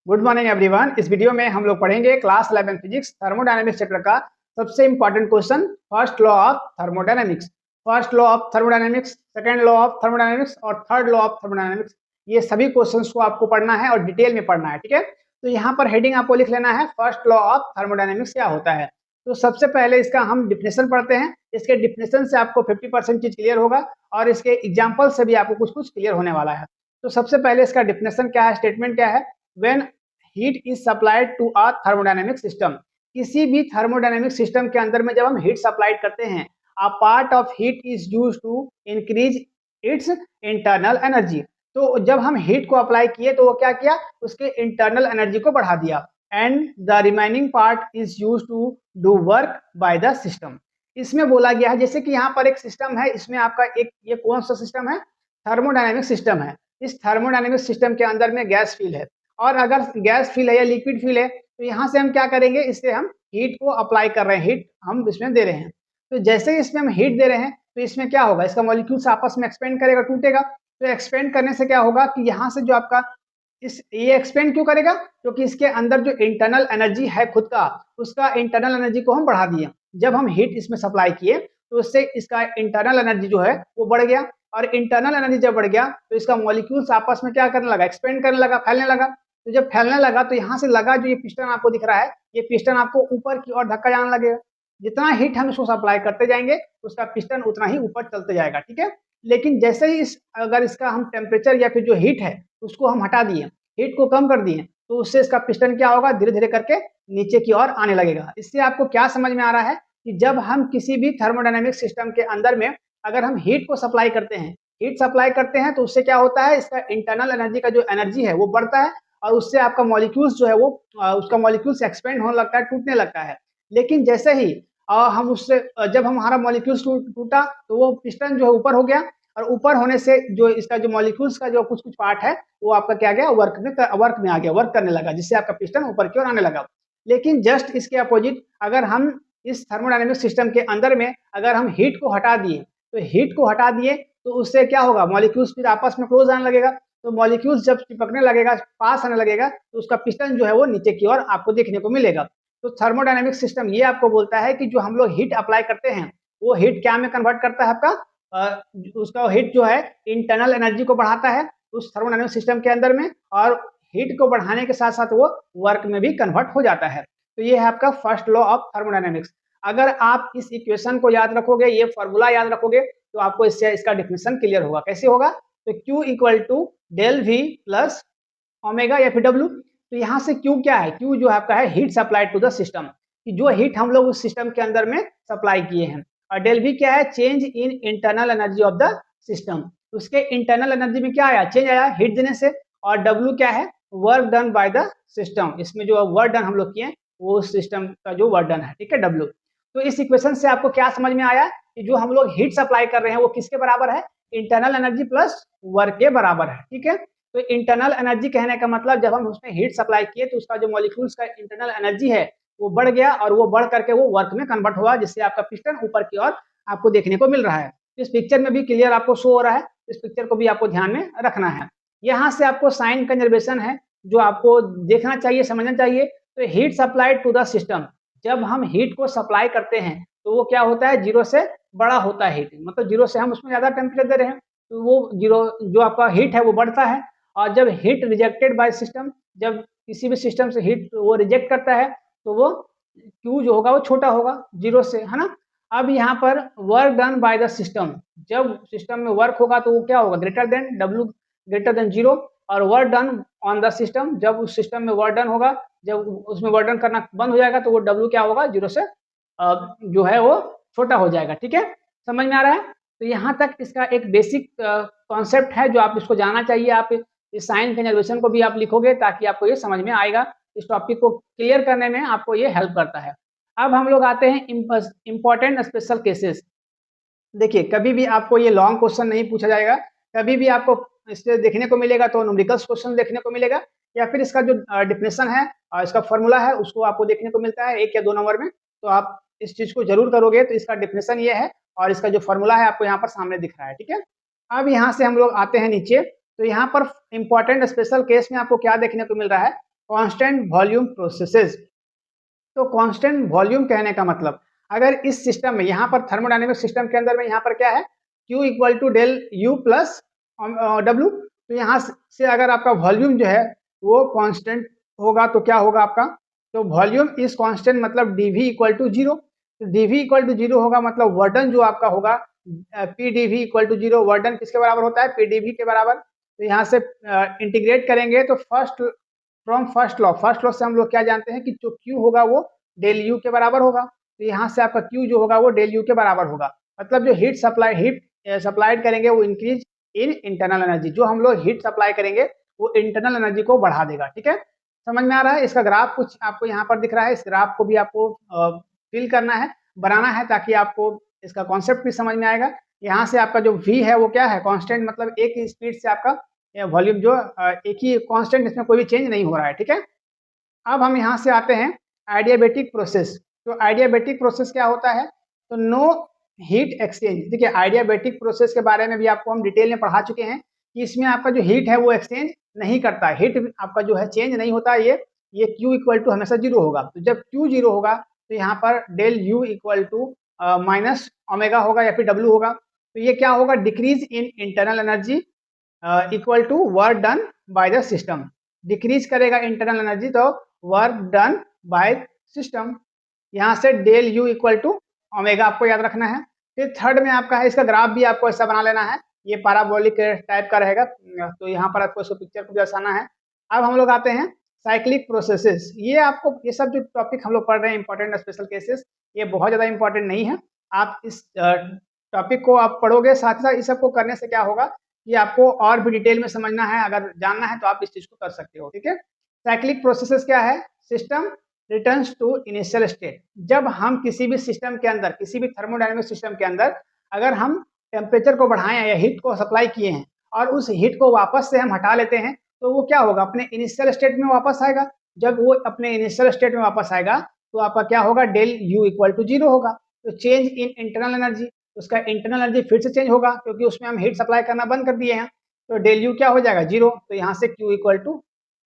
Good morning everyone. इस video में हम लोग पढ़ेंगे क्लास 11 फिजिक्स थर्मोडायनेमिक्स चैप्टर का सबसे important question, first law of thermodynamics. First law of thermodynamics, second law of thermodynamics और थर्ड लॉ ऑफ थर्मोडायनेमिक्स, ये सभी क्वेश्चंस को आपको पढ़ना है और डिटेल में पढ़ना है। ठीक है, तो यहाँ पर हेडिंग आपको लिख लेना है, फर्स्ट लॉ ऑफ थर्मोडायनेमिक्स क्या होता है। तो सबसे पहले इसका हम डिफिनेशन पढ़ते हैं। इसके डिफिनेशन से आपको 50% चीज क्लियर होगा और इसके एग्जाम्पल से भी आपको कुछ कुछ क्लियर होने वाला है। तो सबसे पहले इसका डिफिनेशन क्या है, स्टेटमेंट क्या है। When heat is supplied to a thermodynamic system, किसी भी थर्मोडायनेमिक सिस्टम के अंदर में जब हम हीट सप्लाइड करते हैं, a part of heat is used to increase its internal energy. तो जब हम हीट को अप्लाई किए तो वो क्या किया, उसके इंटरनल एनर्जी को बढ़ा दिया। And the remaining part is used to do work by the system. इसमें बोला गया है जैसे कि यहाँ पर एक सिस्टम है, इसमें आपका एक ये कौन सा सिस्टम है, थर्मोडायनेमिक सिस्टम है। इस थर्मोडायनेमिक सिस्टम के अंदर में गैस फील है, और अगर गैस फील है या लिक्विड फील है तो यहाँ से हम क्या करेंगे, इससे हम हीट को अप्लाई कर रहे हैं, हीट हम इसमें दे रहे हैं। तो जैसे ही इसमें हम हीट दे रहे हैं तो इसमें क्या होगा, इसका मॉलिक्यूल्स आपस में एक्सपेंड करेगा, टूटेगा। तो एक्सपेंड करने से क्या होगा कि यहाँ से जो आपका ये एक्सपेंड क्यों करेगा, क्योंकि इसके अंदर जो इंटरनल एनर्जी है खुद का, उसका इंटरनल एनर्जी को हम बढ़ा दिए। जब हम हीट इसमें सप्लाई किए तो उससे इसका इंटरनल एनर्जी जो है वो बढ़ गया, और इंटरनल एनर्जी जब बढ़ गया तो इसका मॉलिक्यूल्स आपस में क्या करने लगा, एक्सपेंड करने लगा, फैलने लगा। तो जब फैलने लगा तो यहाँ से लगा जो ये पिस्टन आपको दिख रहा है, ये पिस्टन आपको ऊपर की ओर धक्का जाने लगेगा। जितना हीट हम इसको सप्लाई करते जाएंगे उसका पिस्टन उतना ही ऊपर चलते जाएगा। ठीक है, लेकिन जैसे ही अगर इसका हम टेम्परेचर या फिर जो हीट है उसको हम हटा दिए, हीट को कम कर दिए, तो उससे इसका पिस्टन क्या होगा, धीरे धीरे करके नीचे की ओर आने लगेगा। इससे आपको क्या समझ में आ रहा है कि जब हम किसी भी थर्मोडायनेमिक सिस्टम के अंदर में अगर हम हीट को सप्लाई करते हैं, हीट सप्लाई करते हैं तो उससे क्या होता है, इसका इंटरनल एनर्जी का जो एनर्जी है वो बढ़ता है, और उससे आपका मॉलिक्यूल्स जो है वो उसका मॉलिक्यूल्स एक्सपेंड होने लगता है, टूटने लगता है। लेकिन जैसे ही हम उससे जब हमारा मॉलिक्यूल्स टूटा तो वो पिस्टन जो है ऊपर हो गया, और ऊपर होने से जो इसका जो मॉलिक्यूल्स का जो कुछ कुछ पार्ट है वो आपका क्या गया, वर्क में आ गया, वर्क करने लगा, जिससे आपका पिस्टन ऊपर की ओर आने लगा। लेकिन जस्ट इसके अपोजिट अगर हम इस थर्मोडायनेमिक सिस्टम के अंदर में अगर हम हीट को हटा दिए, तो हीट को हटा दिए तो उससे क्या होगा, मॉलिक्यूल्स फिर आपस में क्लोज आने लगेगा। तो मॉलिक्यूल्स जब चिपकने लगेगा, पास आने लगेगा, तो उसका पिस्टन जो है वो नीचे की ओर आपको देखने को मिलेगा। तो थर्मोडायनेमिक सिस्टम ये आपको बोलता है कि जो हम लोग हीट अप्लाई करते हैं वो हीट क्या में कन्वर्ट करता है, आपका उसका हीट जो है इंटरनल एनर्जी को बढ़ाता है उस थर्मोडायनेमिक सिस्टम के अंदर में, और हीट को बढ़ाने के साथ साथ वो वर्क में भी कन्वर्ट हो जाता है। तो ये है आपका फर्स्ट लॉ ऑफ थर्मोडायनेमिक्स। अगर आप इस इक्वेशन को याद रखोगे, ये फॉर्मूला याद रखोगे, तो आपको इससे इसका डिफिनेशन क्लियर होगा। कैसे होगा, तो Q equal to del V plus omega या फिर डब्ल्यू। तो यहाँ से Q क्या है, Q जो आपका है heat supplied to the system, कि जो हीट हम लोग उस सिस्टम के अंदर में सप्लाई किए हैं। और डेल वी क्या है, change in internal energy of the system. उसके इंटरनल एनर्जी में क्या आया, चेंज आया हीट देने से। और डब्ल्यू क्या है, work done by the system. इसमें जो वर्क डन हम लोग किए वो सिस्टम का जो वर्क डन है, ठीक है, डब्ल्यू। तो इस इक्वेशन से आपको क्या समझ में आया कि जो हम लोग हीट सप्लाई कर रहे हैं वो किसके बराबर है, इंटरनल एनर्जी प्लस वर्क के बराबर है। ठीक है, तो इंटरनल एनर्जी कहने का मतलब जब हम उसमें हीट सप्लाई किए तो उसका जो मॉलिक्यूल्स का इंटरनल एनर्जी है वो बढ़ गया, और वो बढ़ करके वो वर्क में कन्वर्ट हुआ, जिससे आपका पिस्टन ऊपर की ओर आपको देखने को मिल रहा है। इस पिक्चर में भी क्लियर आपको शो हो रहा है, इस पिक्चर को भी आपको ध्यान में रखना है। यहाँ से आपको साइन कंजर्वेशन है जो आपको देखना चाहिए, समझना चाहिए। तो heat supplied to the system, जब हम हीट को सप्लाई करते हैं तो वो क्या होता है, जीरो से बड़ा होता है हीट, मतलब जीरो से हम उसमें ज्यादा टेम्परेचर दे रहे हैं तो वो जीरो जो आपका हीट है वो बढ़ता है। और जब हीट रिजेक्टेड बाय सिस्टम, जब किसी भी सिस्टम से हीट वो रिजेक्ट करता है तो वो Q जो होगा वो छोटा होगा जीरो से, है ना। अब यहाँ पर work done by the system, जब सिस्टम में वर्क होगा तो वो क्या होगा, greater than W, greater than zero. और work done on the system, जब उस सिस्टम में वर्क डन होगा, जब उसमें वर्क डन करना बंद हो जाएगा तो वो डब्ल्यू क्या होगा, जीरो से जो है वो छोटा हो जाएगा। ठीक है, समझ में आ रहा है। तो यहाँ तक इसका एक बेसिक कॉन्सेप्ट है जो आप इसको जानना चाहिए। आप इस साइन कंजर्वेशन को भी आप लिखोगे ताकि आपको ये समझ में आएगा, इस टॉपिक को क्लियर करने में आपको ये हेल्प करता है। अब हम लोग आते हैं इंपॉर्टेंट स्पेशल केसेस। देखिए, कभी भी आपको ये लॉन्ग क्वेश्चन नहीं पूछा जाएगा, कभी भी आपको इससे देखने को मिलेगा तो न्यूमेरिकल्स क्वेश्चन देखने को मिलेगा, या फिर इसका जो डिफिनेशन है और इसका फॉर्मूला है उसको आपको देखने को मिलता है 1 या 2 नंबर में। तो आप इस चीज को जरूर करोगे। तो इसका डिफिनेशन ये है और इसका जो फॉर्मूला है आपको यहाँ पर सामने दिख रहा है। ठीक है, अब यहाँ से हम लोग आते हैं नीचे। तो यहाँ पर इंपॉर्टेंट स्पेशल केस में आपको क्या देखने को मिल रहा है, कांस्टेंट वॉल्यूम प्रोसेसेस। तो कांस्टेंट वॉल्यूम कहने का मतलब, अगर इस सिस्टम में यहाँ पर थर्मोडायनेमिक सिस्टम के अंदर में यहाँ पर क्या है, Q equal to del U plus W, तो यहाँ से अगर आपका वॉल्यूम जो है वो कांस्टेंट होगा तो क्या होगा आपका, तो वॉल्यूम इज कांस्टेंट मतलब dV इक्वल टू जीरो। तो dV इक्वल टू जीरो होगा मतलब वर्डन जो आपका होगा PdV इक्वल टू जीरो। वर्डन किसके बराबर होता है, PdV के बराबर। तो यहाँ से इंटीग्रेट करेंगे तो फर्स्ट लॉ से हम लोग क्या जानते हैं कि जो Q होगा वो डेल U के बराबर होगा। तो यहाँ से आपका Q जो होगा वो डेल U के बराबर होगा। मतलब जो हीट सप्लाइड करेंगे वो इंक्रीज इन इंटरनल एनर्जी। जो हम लोग हीट सप्लाई करेंगे वो इंटरनल एनर्जी को बढ़ा देगा। ठीक है, समझ में आ रहा है। इसका ग्राफ कुछ आपको यहाँ पर दिख रहा है, इस ग्राफ को भी आपको फिल करना है, बनाना है, ताकि आपको इसका कॉन्सेप्ट भी समझ में आएगा। यहाँ से आपका जो V है वो क्या है, कांस्टेंट, मतलब एक ही स्पीड से आपका वॉल्यूम जो एक ही कांस्टेंट, इसमें कोई भी चेंज नहीं हो रहा है। ठीक है, अब हम यहाँ से आते हैं आइडियाबैटिक प्रोसेस। तो आइडियाबैटिक प्रोसेस क्या होता है, तो नो हीट एक्सचेंज। देखिए आइडियाबैटिक प्रोसेस के बारे में भी आपको हम डिटेल में पढ़ा चुके हैं कि इसमें आपका जो हीट है वो एक्सचेंज नहीं करता, हीट आपका जो है चेंज नहीं होता। ये Q इक्वल टू हमेशा जीरो होगा। तो जब Q जीरो होगा तो यहाँ पर del U equal to minus omega होगा या फिर W होगा। तो ये क्या होगा, decrease in internal energy equal to work done by the system. Decrease करेगा इंटरनल एनर्जी तो वर्क डन बाय सिस्टम। यहाँ से del U equal to omega आपको याद रखना है। फिर थर्ड में आपका है, इसका ग्राफ भी आपको ऐसा बना लेना है, ये पैराबोलिक टाइप का रहेगा। तो यहाँ पर आपको इसको पिक्चर को दर्शाना है। अब हम लोग आते हैं साइक्लिक प्रोसेसेस। ये आपको, ये सब जो टॉपिक हम लोग पढ़ रहे हैं इंपॉर्टेंट स्पेशल केसेस, ये बहुत ज़्यादा इंपॉर्टेंट नहीं है। आप इस टॉपिक को आप पढ़ोगे, साथ ही साथ इस सब को करने से क्या होगा कि आपको और भी डिटेल में समझना है, अगर जानना है तो आप इस चीज़ को कर सकते हो। ठीक है, साइक्लिक प्रोसेसेस क्या है, system returns to initial state. जब हम किसी भी सिस्टम के अंदर, किसी भी थर्मोडायनेमिक सिस्टम के अंदर अगर हम टेम्परेचर को बढ़ाएं या हीट को सप्लाई किए हैं और उस हीट को वापस से हम हटा लेते हैं, तो वो क्या होगा, अपने इनिशियल स्टेट में वापस आएगा। जब वो अपने इनिशियल स्टेट में वापस आएगा तो आपका क्या होगा, del U equal to zero होगा। तो चेंज इन इंटरनल एनर्जी, उसका इंटरनल एनर्जी फिर से चेंज होगा क्योंकि उसमें हम हीट सप्लाई करना बंद कर दिए हैं। तो डेल U क्या हो जाएगा, जीरो। तो यहाँ से Q इक्वल टू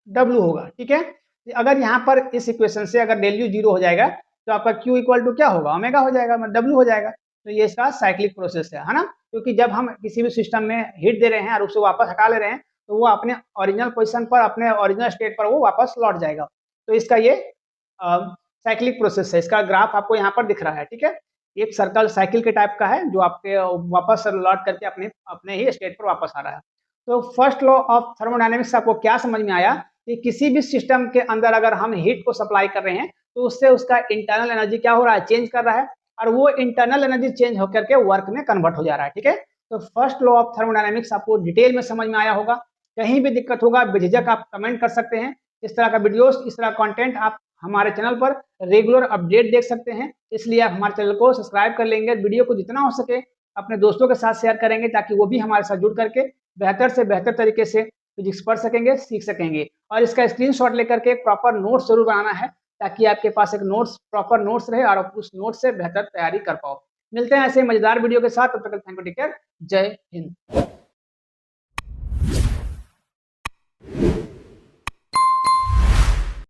W होगा। ठीक है, अगर यहाँ पर इस इक्वेशन से अगर डेल U जीरो हो जाएगा तो आपका Q इक्वल टू क्या होगा, ओमेगा हो जाएगा, मतलब W हो जाएगा। तो ये इसका साइक्लिक प्रोसेस है ना। क्योंकि जब हम किसी भी सिस्टम में हीट दे रहे हैं और उसे वापस हटा ले रहे हैं तो वो अपने ओरिजिनल पोजीशन पर, अपने ओरिजिनल स्टेट पर वो वापस लौट जाएगा। तो इसका ये साइक्लिक प्रोसेस है। इसका ग्राफ आपको यहाँ पर दिख रहा है। ठीक है, एक सर्कल साइकिल के टाइप का है जो आपके वापस लौट करके अपने ही स्टेट पर वापस आ रहा है। तो फर्स्ट लॉ ऑफ थर्मोडायनेमिक्स आपको क्या समझ में आया कि किसी भी सिस्टम के अंदर अगर हम हीट को सप्लाई कर रहे हैं तो उससे उसका इंटरनल एनर्जी क्या हो रहा है, चेंज कर रहा है, और वो इंटरनल एनर्जी चेंज होकर के वर्क में कन्वर्ट हो जा रहा है। ठीक है, तो फर्स्ट लॉ ऑफ थर्मोडायनेमिक्स आपको डिटेल में समझ में आया होगा। कहीं भी दिक्कत होगा बेझिझक आप कमेंट कर सकते हैं। इस तरह का वीडियोस, इस तरह कंटेंट आप हमारे चैनल पर रेगुलर अपडेट देख सकते हैं, इसलिए आप हमारे चैनल को सब्सक्राइब कर लेंगे। वीडियो को जितना हो सके अपने दोस्तों के साथ शेयर करेंगे ताकि वो भी हमारे साथ जुड़ करके बेहतर से बेहतर तरीके से फिजिक्स पढ़ सकेंगे, सीख सकेंगे। और इसका स्क्रीनशॉट लेकर के एक प्रॉपर नोट्स जरूर बनाना है ताकि आपके पास एक नोट्स, प्रॉपर नोट्स रहे और आप उस नोट से बेहतर तैयारी कर पाओ। मिलते हैं ऐसे मजेदार वीडियो के साथ, तब तक थैंक यू, टेक केयर, जय हिंद।